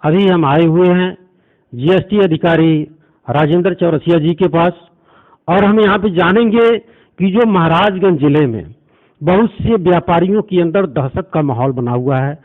अभी हम आए हुए हैं जीएसटी अधिकारी राजेंद्र चौरसिया जी के पास, और हम यहाँ पे जानेंगे कि जो महाराजगंज जिले में बहुत से व्यापारियों के अंदर दहशत का माहौल बना हुआ है,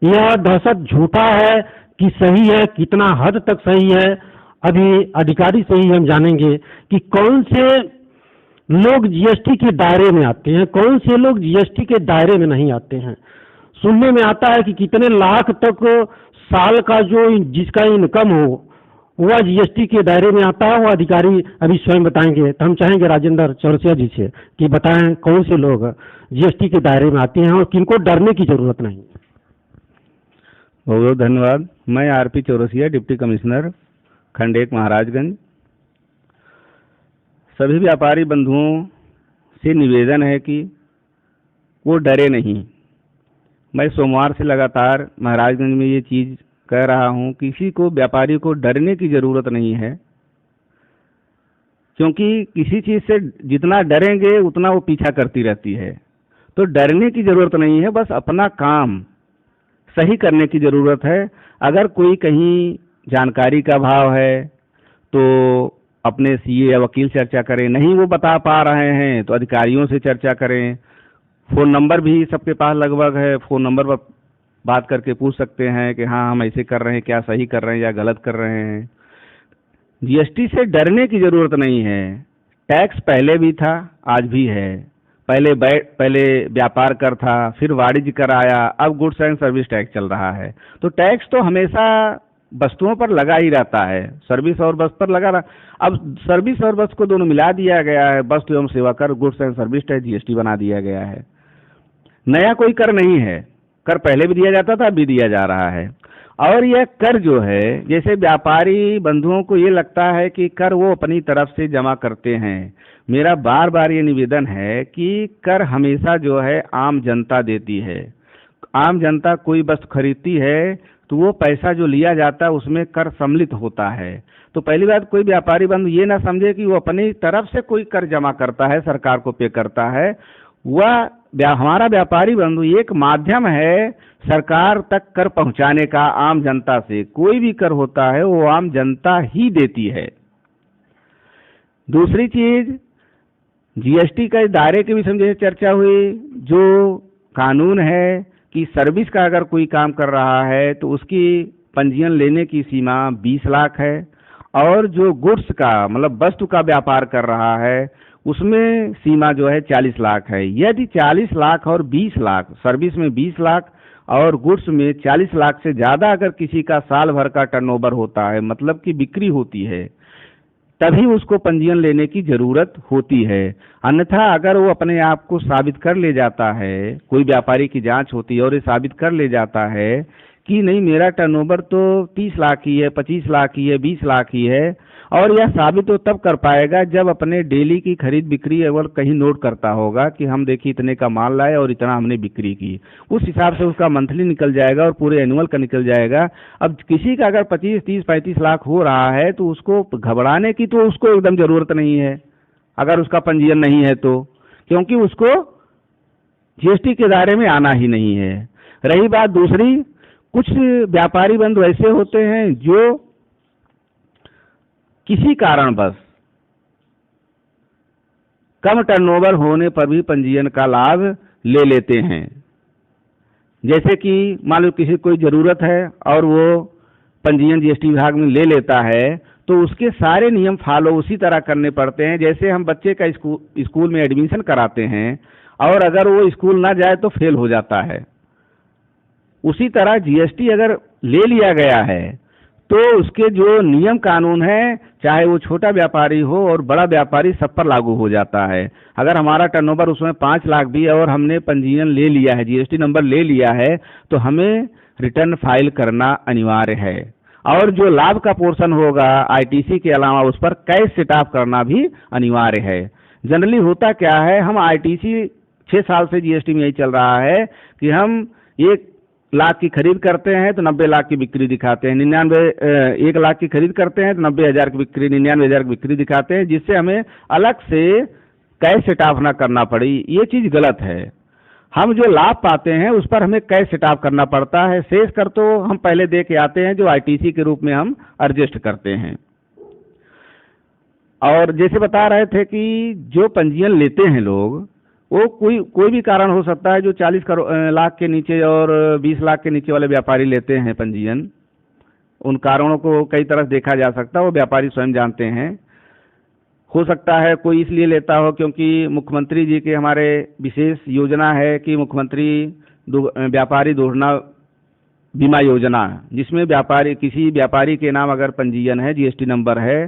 यह दहशत झूठा है कि सही है, कितना हद तक सही है, अभी अधिकारी से ही हम जानेंगे कि कौन से लोग जीएसटी के दायरे में आते हैं, कौन से लोग जीएसटी के दायरे में नहीं आते हैं। सुनने में आता है कि कितने लाख तक साल का जो जिसका इनकम हो वह जीएसटी के दायरे में आता है, वो अधिकारी अभी स्वयं बताएंगे। तो हम चाहेंगे राजेंद्र चौरसिया जी से कि बताएं कौन से लोग जीएसटी के दायरे में आते हैं और किनको डरने की जरूरत नहीं। बहुत बहुत धन्यवाद। मैं आरपी चौरसिया, डिप्टी कमिश्नर खंड 1 महाराजगंज। सभी व्यापारी बंधुओं से निवेदन है कि वो डरे नहीं। मैं सोमवार से लगातार महाराजगंज में ये चीज़ कह रहा हूँ, किसी को व्यापारी को डरने की ज़रूरत नहीं है, क्योंकि किसी चीज़ से जितना डरेंगे उतना वो पीछा करती रहती है। तो डरने की ज़रूरत नहीं है, बस अपना काम सही करने की ज़रूरत है। अगर कोई कहीं जानकारी का अभाव है तो अपने सीए या वकील से चर्चा करें, नहीं वो बता पा रहे हैं तो अधिकारियों से चर्चा करें। फ़ोन नंबर भी सबके पास लगभग है, फ़ोन नंबर पर बात करके पूछ सकते हैं कि हाँ हम ऐसे कर रहे हैं, क्या सही कर रहे हैं या गलत कर रहे हैं। जीएसटी से डरने की ज़रूरत नहीं है। टैक्स पहले भी था, आज भी है। पहले व्यापार कर था, फिर वाणिज्य कर आया, अब गुड्स एंड सर्विस टैक्स चल रहा है। तो टैक्स तो हमेशा वस्तुओं पर लगा ही रहता है, सर्विस और वस्तु पर लगा रहा। अब सर्विस और वस्तु को दोनों मिला दिया गया है, वस्तु एवं सेवा कर, goods and service tax GST बना दिया गया है। नया कोई कर नहीं है, कर पहले भी दिया जाता था, अब भी दिया जा रहा है। और यह कर जो है, जैसे व्यापारी बंधुओं को ये लगता है कि कर वो अपनी तरफ से जमा करते हैं, मेरा बार बार ये निवेदन है कि कर हमेशा जो है आम जनता देती है। आम जनता कोई वस्तु खरीदती है तो वो पैसा जो लिया जाता है उसमें कर सम्मिलित होता है। तो पहली बात, कोई व्यापारी बंधु ये ना समझे कि वो अपनी तरफ से कोई कर जमा करता है, सरकार को पे करता है। वह हमारा व्यापारी बंधु एक माध्यम है सरकार तक कर पहुंचाने का। आम जनता से कोई भी कर होता है वो आम जनता ही देती है। दूसरी चीज, जीएसटी के दायरे के विषय में चर्चा हुई। जो कानून है कि सर्विस का अगर कोई काम कर रहा है तो उसकी पंजीयन लेने की सीमा 20 लाख है, और जो गुड्स का मतलब वस्तु का व्यापार कर रहा है उसमें सीमा जो है 40 लाख है। यदि 40 लाख और 20 लाख, सर्विस में 20 लाख और गुड्स में 40 लाख से ज़्यादा अगर किसी का साल भर का टर्नओवर होता है, मतलब कि बिक्री होती है, तभी उसको पंजीयन लेने की ज़रूरत होती है। अन्यथा अगर वो अपने आप को साबित कर ले जाता है, कोई व्यापारी की जांच होती है और ये साबित कर ले जाता है कि नहीं मेरा टर्नओवर तो 30 लाख ही है, 25 लाख ही है, 20 लाख ही है, और यह साबित तो तब कर पाएगा जब अपने डेली की खरीद बिक्री अगर कहीं नोट करता होगा कि हम देखिए इतने का माल लाए और इतना हमने बिक्री की, उस हिसाब से उसका मंथली निकल जाएगा और पूरे एनुअल का निकल जाएगा। अब किसी का अगर 25, 30, 35 लाख हो रहा है तो उसको घबराने की तो उसको एकदम ज़रूरत नहीं है अगर उसका पंजीयन नहीं है तो, क्योंकि उसको जीएसटी के दायरे में आना ही नहीं है। रही बात दूसरी, कुछ व्यापारी बंधु ऐसे होते हैं जो किसी कारणवश कम टर्नओवर होने पर भी पंजीयन का लाभ ले लेते हैं। जैसे कि मान लो किसी कोई ज़रूरत है और वो पंजीयन जीएसटी विभाग में ले लेता है, तो उसके सारे नियम फॉलो उसी तरह करने पड़ते हैं। जैसे हम बच्चे का स्कूल में एडमिशन कराते हैं और अगर वो स्कूल ना जाए तो फेल हो जाता है, उसी तरह जीएसटी अगर ले लिया गया है तो उसके जो नियम कानून है, चाहे वो छोटा व्यापारी हो और बड़ा व्यापारी, सब पर लागू हो जाता है। अगर हमारा टर्नओवर उसमें 5 लाख भी है और हमने पंजीयन ले लिया है, जीएसटी नंबर ले लिया है, तो हमें रिटर्न फाइल करना अनिवार्य है। और जो लाभ का पोर्शन होगा आईटीसी के अलावा उस पर कैश सेट ऑफ करना भी अनिवार्य है। जनरली होता क्या है, हम आईटीसी 6 साल से जीएसटी में यही चल रहा है कि हम 1 लाख की खरीद करते हैं तो 90 लाख की बिक्री दिखाते हैं, 1 लाख की खरीद करते हैं तो 90,000 की बिक्री, 99,000 की बिक्री दिखाते हैं, जिससे हमें अलग से कैश सेट ऑफ ना करना पड़ी। ये चीज़ गलत है। हम जो लाभ पाते हैं उस पर हमें कैश सेटअप करना पड़ता है। शेष कर तो हम पहले दे के आते हैं, जो आईटीसी के रूप में हम एडजस्ट करते हैं। और जैसे बता रहे थे कि जो पंजीयन लेते हैं लोग, वो कोई भी कारण हो सकता है। जो 40 लाख के नीचे और 20 लाख के नीचे वाले व्यापारी लेते हैं पंजीयन, उन कारणों को कई तरह से देखा जा सकता है, वो व्यापारी स्वयं जानते हैं। हो सकता है कोई इसलिए लेता हो क्योंकि मुख्यमंत्री जी के हमारे विशेष योजना है कि मुख्यमंत्री व्यापारी दुर्घटना बीमा योजना, जिसमें किसी व्यापारी के नाम अगर पंजीयन है, जीएसटी नंबर है,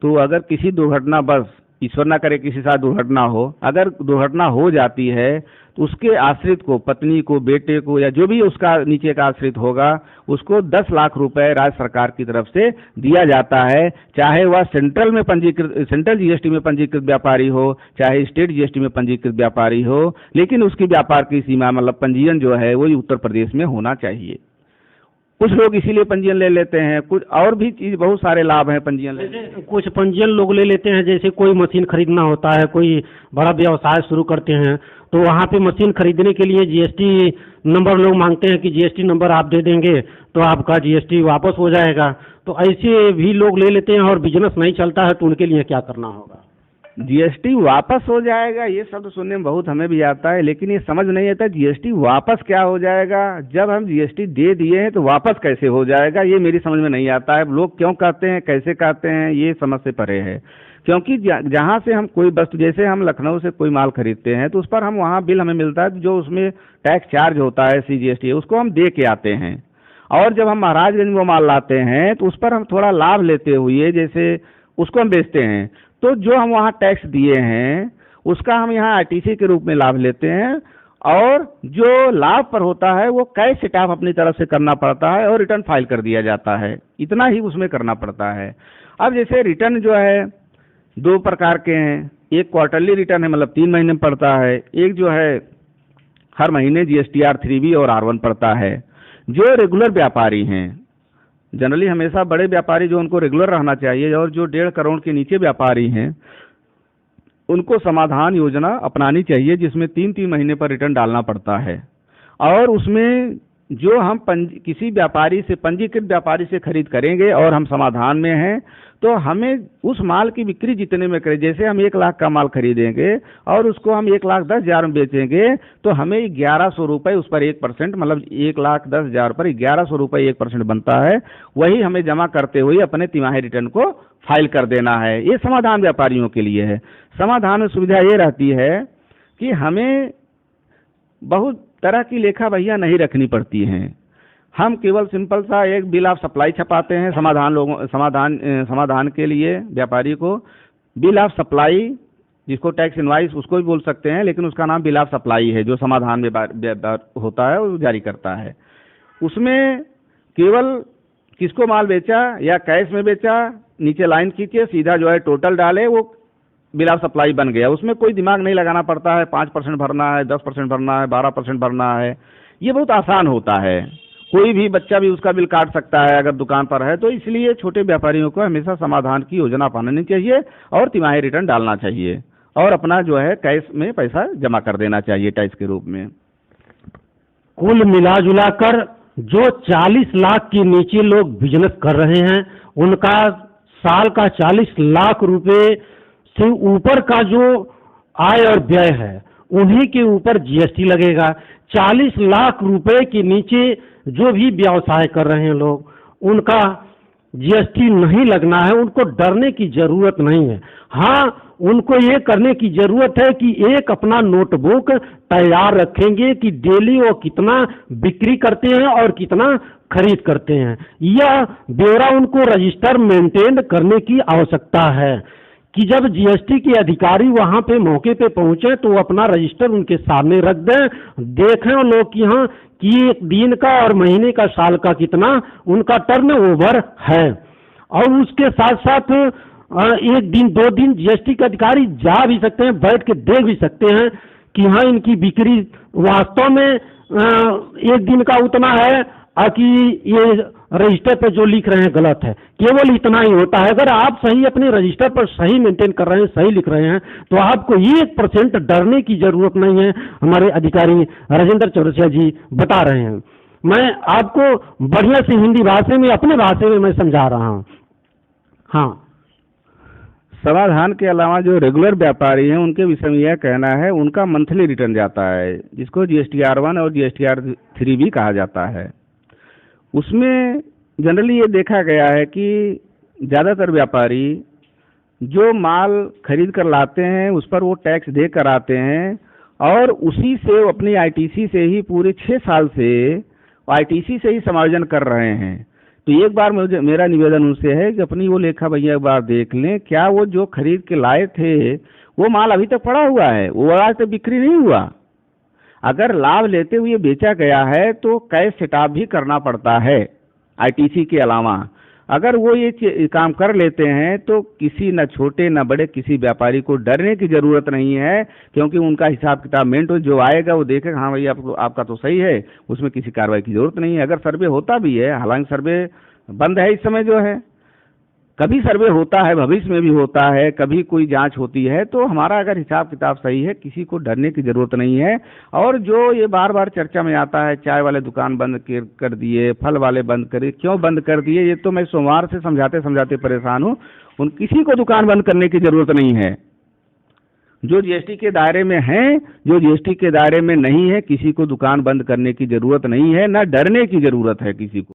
तो अगर किसी दुर्घटनावश, ईश्वर ना करे किसी साथ दुर्घटना हो, अगर दुर्घटना हो जाती है तो उसके आश्रित को, पत्नी को, बेटे को, या जो भी उसका नीचे का आश्रित होगा, उसको 10 लाख रुपए राज्य सरकार की तरफ से दिया जाता है। चाहे वह सेंट्रल जीएसटी में पंजीकृत व्यापारी हो, चाहे स्टेट जीएसटी में पंजीकृत व्यापारी हो, लेकिन उसकी व्यापार की सीमा, मतलब पंजीयन जो है वो उत्तर प्रदेश में होना चाहिए। कुछ लोग इसीलिए पंजीयन ले लेते हैं। कुछ और भी चीज, बहुत सारे लाभ हैं पंजीयन लेने के। कुछ पंजीयन लोग ले लेते हैं, जैसे कोई मशीन खरीदना होता है, कोई बड़ा व्यवसाय शुरू करते हैं, तो वहाँ पे मशीन खरीदने के लिए जीएसटी नंबर लोग मांगते हैं कि जीएसटी नंबर आप दे देंगे तो आपका जीएसटी वापस हो जाएगा। तो ऐसे भी लोग ले लेते हैं और बिजनेस नहीं चलता है, तो उनके लिए क्या करना होगा? जीएसटी वापस हो जाएगा, ये शब्द सुनने में बहुत हमें भी आता है, लेकिन ये समझ नहीं आता जीएसटी वापस क्या हो जाएगा। जब हम जीएसटी दे दिए हैं तो वापस कैसे हो जाएगा, ये मेरी समझ में नहीं आता है। लोग क्यों कहते हैं, कैसे कहते हैं, ये समझ से परे है। क्योंकि जहाँ से हम कोई वस्तु, जैसे हम लखनऊ से कोई माल खरीदते हैं तो उस पर हम, वहाँ बिल हमें मिलता है, जो उसमें टैक्स चार्ज होता है, CGST, उसको हम दे के आते हैं। और जब हम महाराजगंज वो माल लाते हैं तो उस पर हम थोड़ा लाभ लेते हुए, जैसे उसको हम बेचते हैं, तो जो हम वहाँ टैक्स दिए हैं उसका हम यहाँ आईटीसी के रूप में लाभ लेते हैं। और जो लाभ पर होता है वो कैश सेटअप अपनी तरफ से करना पड़ता है और रिटर्न फाइल कर दिया जाता है, इतना ही उसमें करना पड़ता है। अब जैसे रिटर्न जो है 2 प्रकार के हैं। एक क्वार्टरली रिटर्न है, मतलब 3 महीने में पड़ता है। एक जो है हर महीने GSTR 3B और R1 पड़ता है। जो रेगुलर व्यापारी हैं, जनरली हमेशा बड़े व्यापारी जो, उनको रेगुलर रहना चाहिए, और जो 1.5 करोड़ के नीचे व्यापारी हैं उनको समाधान योजना अपनानी चाहिए, जिसमें 3-3 महीने पर रिटर्न डालना पड़ता है। और उसमें जो हम किसी व्यापारी से, पंजीकृत व्यापारी से खरीद करेंगे और हम समाधान में हैं, तो हमें उस माल की बिक्री जितने में करें, जैसे हम 1 लाख का माल खरीदेंगे और उसको हम 1,10,000 में बेचेंगे, तो हमें 1100 रुपये उस पर 1%, मतलब 1,10,000 पर 1100 रुपये 1% बनता है। वही हमें जमा करते हुए अपने तिमाही रिटर्न को फाइल कर देना है। ये समाधान व्यापारियों के लिए है। समाधान में सुविधा ये रहती है कि हमें बहुत तरह की लेखा भैया नहीं रखनी पड़ती हैं। हम केवल सिंपल सा एक बिल ऑफ सप्लाई छपाते हैं समाधान के लिए व्यापारी को। बिल ऑफ सप्लाई, जिसको टैक्स इनवाइस उसको भी बोल सकते हैं, लेकिन उसका नाम बिल ऑफ सप्लाई है, जो समाधान में होता है वो जारी करता है। उसमें केवल किसको माल बेचा या कैश में बेचा, नीचे लाइन खींचे, सीधा जो है टोटल डाले, वो बिल ऑफ सप्लाई बन गया। उसमें कोई दिमाग नहीं लगाना पड़ता है, 5% भरना है, 10% भरना है, 12% भरना है। ये बहुत आसान होता है, कोई भी बच्चा भी उसका बिल काट सकता है अगर दुकान पर है। तो इसलिए छोटे व्यापारियों को हमेशा समाधान की योजना अपनानी चाहिए और तिमाही रिटर्न डालना चाहिए, और अपना जो है कैश में पैसा जमा कर देना चाहिए टैक्स के रूप में। कुल मिला कर जो 40 लाख के नीचे लोग बिजनेस कर रहे हैं, उनका साल का 40 लाख रुपए से ऊपर का जो आय और व्यय है, उन्हीं के ऊपर जीएसटी लगेगा। 40 लाख रुपए के नीचे जो भी व्यवसाय कर रहे हैं लोग, उनका जीएसटी नहीं लगना है, उनको डरने की जरूरत नहीं है। हाँ, उनको ये करने की जरूरत है कि एक अपना नोटबुक तैयार रखेंगे कि डेली वो कितना बिक्री करते हैं और कितना खरीद करते हैं। यह ब्यौरा उनको रजिस्टर मेंटेन करने की आवश्यकता है कि जब जीएसटी के अधिकारी वहां पे मौके पे पहुंचे तो वो अपना रजिस्टर उनके सामने रख दें, देखें लोग कि हाँ कि एक दिन का और महीने का, साल का कितना उनका टर्न ओवर है। और उसके साथ साथ 1 दिन 2 दिन जीएसटी के अधिकारी जा भी सकते हैं, बैठ के देख भी सकते हैं कि हाँ इनकी बिक्री वास्तव में 1 दिन का उतना है कि ये रजिस्टर पर जो लिख रहे हैं गलत है, केवल इतना ही होता है। अगर आप सही अपने रजिस्टर पर सही मेंटेन कर रहे हैं, सही लिख रहे हैं, तो आपको 1% डरने की जरूरत नहीं है। हमारे अधिकारी राजेंद्र चौरसिया जी बता रहे हैं। मैं आपको बढ़िया से हिंदी भाषा में, अपने भाषा में मैं समझा रहा हूँ। हाँ, समाधान के अलावा जो रेगुलर व्यापारी हैं उनके विषय में यह कहना है, उनका मंथली रिटर्न जाता है, जिसको GSTR 1 और GSTR 3 भी कहा जाता है। उसमें जनरली ये देखा गया है कि ज़्यादातर व्यापारी जो माल खरीद कर लाते हैं उस पर वो टैक्स दे कर आते हैं, और उसी से वो अपनी ITC से ही पूरे 6 साल से ITC से ही समायोजन कर रहे हैं। तो एक बार मुझे, मेरा निवेदन उनसे है कि अपनी वो लेखा भैया एक बार देख लें, क्या वो जो खरीद के लाए थे वो माल अभी तक पड़ा हुआ है, वो आज तक बिक्री नहीं हुआ। अगर लाभ लेते हुए बेचा गया है तो कैश सेटअप भी करना पड़ता है ITC के अलावा। अगर वो ये काम कर लेते हैं तो किसी न छोटे न बड़े किसी व्यापारी को डरने की ज़रूरत नहीं है, क्योंकि उनका हिसाब किताब मेंटेन जो आएगा वो देखेगा हाँ भाई आपका तो सही है, उसमें किसी कार्रवाई की ज़रूरत नहीं है। अगर सर्वे होता भी है, हालांकि सर्वे बंद है इस समय जो है, कभी सर्वे होता है, भविष्य में भी होता है, कभी कोई जांच होती है, तो हमारा अगर हिसाब किताब सही है, किसी को डरने की ज़रूरत नहीं है। और जो ये बार बार चर्चा में आता है, चाय वाले दुकान बंद कर दिए, फल वाले बंद करे, क्यों बंद कर दिए, ये तो मैं सोमवार से समझाते समझाते परेशान हूँ। उन किसी को दुकान बंद करने की ज़रूरत नहीं है। जो GST के दायरे में हैं, जो GST के दायरे में नहीं है, किसी को दुकान बंद करने की ज़रूरत नहीं है, ना डरने की ज़रूरत है किसी को।